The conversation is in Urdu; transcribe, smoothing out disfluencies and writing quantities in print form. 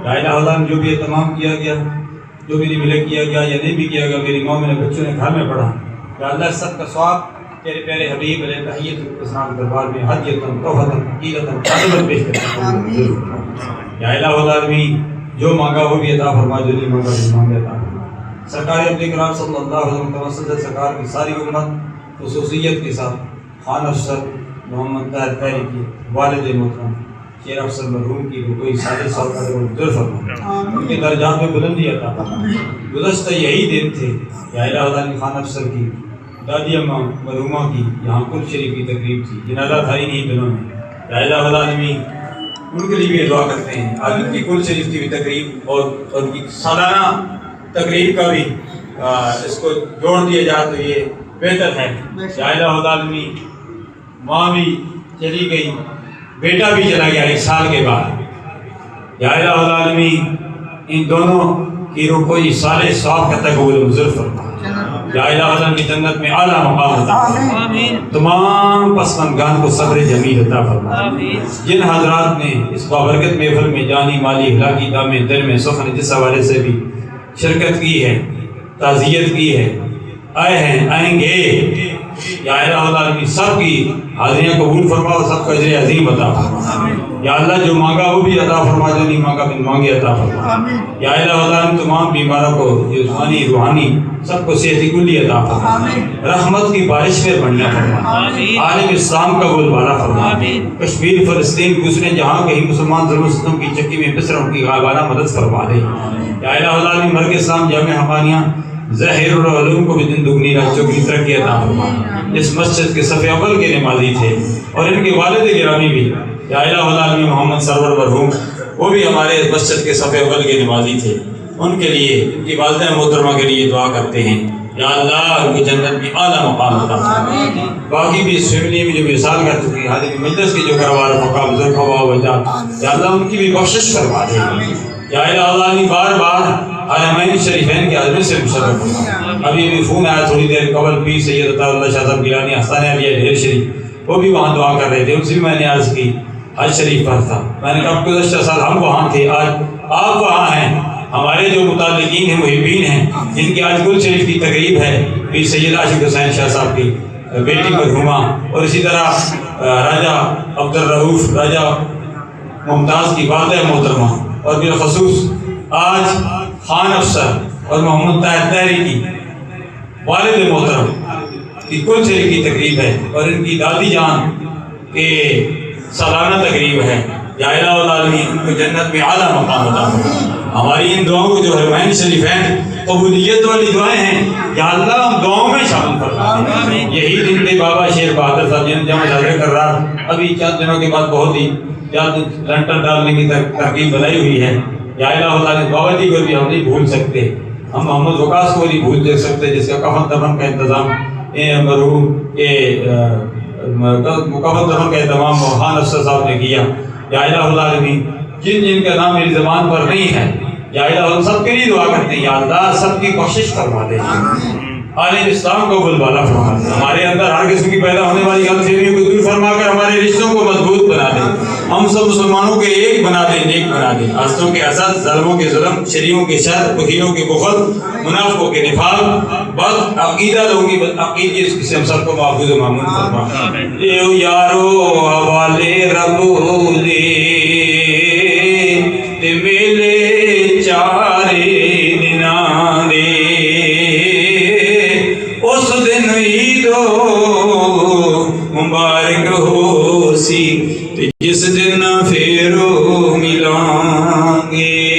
لا الہ الا اللہ جو بھی اہتمام کیا گیا، جو بھی ملک کیا گیا یا نہیں بھی کیا گیا، میری ماں میرے بچوں نے گھر میں پڑھا، یا اللہ سب کا ثواب تیرے پیارے حبیب علیہ تحیت الاسلام کے دربار میں ہدیۃ تحفۃ عقیدۃ عظمت پیش کرتا ہوں۔ یا الہ العالمین جو مانگا وہ بھی عطا فرما، جو نہیں مانگا وہ مانگے عطا فرما۔ سرکار انبیاء کرام صلی اللہ علیہ وسلم توسط سرکار کی ساری امت خصوصیت کے ساتھ خان افسر محمد طاہر طاہری کی والد محترم شیر افسر مرحوم کی کوئی 40 کا درجہ فرما، ان کے درجات میں بلندی عطا فرما۔ گزشتہ یہی دن تھے یا الہ العالمین خان افسر کی دادی اماں مرحومہ کی یہاں کل شریف کی تقریب تھی، جنازہ تھا انہی دنوں میں۔ یا الہ العالمین ان کے لیے بھی دعا کرتے ہیں، آج ان کی کل شریف کی بھی تقریب اور ان کی سالانہ تقریب کا بھی اس کو جوڑ دیا جائے تو یہ بہتر ہے۔ یا الہ العالمین ماں بھی چلی گئی، بیٹا بھی چلا گیا 1 سال کے بعد۔ یا الہ العالمین ان دونوں کی روح کو یہ سارے ثواب کا قبول منظور فرما۔ یا الہ العالمین کی جنت میں اعلیٰ مقام عطا فرما، تمام پسماندگان کو صبر جمیل عطا فرما۔ جن حضرات نے اس بابرکت محفل میں جانی مالی اخلاقی دام دل میں سخن جس حوالے سے بھی شرکت کی ہے، تعزیت کی ہے، آئے ہیں، آئیں گے، یا الہ العالمین سب کی حاضریاں قبول فرما اور سب کا اجر عظیم عطا فرما۔ یا اللہ جو مانگا وہ بھی عطا فرما، جو نہیں مانگا بن مانگے عطا فرما۔ یا الہ العالمین تمام بیماروں کو جسمانی روحانی سب کو صحت کلی عطا فرما، رحمت کی بارش میں بنیا فرما، عالم اسلام کا بول بالا فرما، کشمیر فلسطین دوسرے جہاں کہیں مسلمان ظلم و ستم کی چکی میں پس رہوں کی غائبانہ مدد فرما دے۔ یا الہ العالمین مرکز اسلام جامع حقانیہ ظاہر العلوم کو بھی دن دگنی رات چوگنی ترقی عطا فرما۔ اس مسجد کے صف اول کے نمازی تھے اور ان کے والد گرامی بھی یا الہ العالمین محمد سرور مرحوم، وہ بھی ہمارے مسجد کے صف اول کے نمازی تھے۔ ان کے لیے، ان کی والدہ محترمہ کے لیے دعا کرتے ہیں، یا اللہ ان کی جنت میں اعلیٰ مقام عطا فرما۔ باقی بھی اس فیملی میں جو مثال کر چکی حاضر مجلس کے جو گھروار فقہ بزرگ ہوا وجہ، یا اللہ ان کی بھی بخشش فرما دے۔ یا الہ العالمین بار بار حرمین شریفین کے عظمت سے مشرف فرما۔ ابھی بھی فون آیا تھوڑی دیر قبل، پیر سید عطا اللہ شاہ صاحب گیلانی آستانہ علیہ ڈھیر شریف، وہ بھی وہاں دعا کر رہے تھے، ان سے بھی میں نے عرض کی حج شریف پر تھا، میں نے کہا گزشتہ سال ہم وہاں تھے، آج آپ وہاں ہیں۔ ہمارے جو متعلقین ہیں محبین ہیں جن کی آج گل شریف کی تقریب ہے، پیر سید عاشق حسین شاہ صاحب کی بیٹی مرحومہ، اور اسی طرح راجہ عبدالرؤف راجہ ممتاز کی والدہ محترمہ، اور بالخصوص آج خان افسر اور محمد طاہر طاہری کی والد محترم کی کل شریف کی تقریب ہے اور ان کی دادی جان کے سالانہ تقریب ہے۔ یا الہ العالمین ان کو جنت میں اعلیٰ مقام عطا فرما۔ ہماری ان دعاؤں کو جو حرمین شریفین قبولیت والی دعائیں ہیں، یا اللہ ہم دعاؤں میں شامل فرما۔ یہی دن تھے بابا شیر بہادر صاحب جن جمع حاضر کر رہا، ابھی چند دنوں کے بعد بہت ہی لنٹر ڈالنے کی ترکیب بنائی ہوئی ہے۔ یا الہ العالمین بابا جی کو بھی ہم نہیں بھول سکتے، ہم محمد وقاص کو نہیں بھول سکتے جس کا کفن دفن کا انتظام مرحوم کے کفن دفن کا اہتمام خان افسر صاحب نے کیا۔ یا الہ العالمین جن جن کا نام میری زبان پر نہیں ہے، یا الہ العالمین سب کے لیے دعا کرتے ہیں، یا اللہ سب کی بخشش فرما دے، عالم اسلام کو بلوالا فرما دے، ہمارے اندر ہر قسم کی پیدا ہونے والی غلط فہمیوں کو دور فرما کر ہمارے رشتوں کو مضبوط بنا دے، ہم سب مسلمانوں کے ایک بنا دے، نیک بنا دے، حسدوں کے حسد، ظالموں کے ظلم، شریعوں کے شر، بخیلوں کے بخل، منافقوں کے نفاق، بد عقیدہ لوگوں کی بد عقیدگی سے ہم سب کو محفوظ و مامون فرما۔ اے یارو حوالے رب دے تے میلے چارے دناں دے، اس دن عید مبارک ہو سی جس دن پھر ملیں گے۔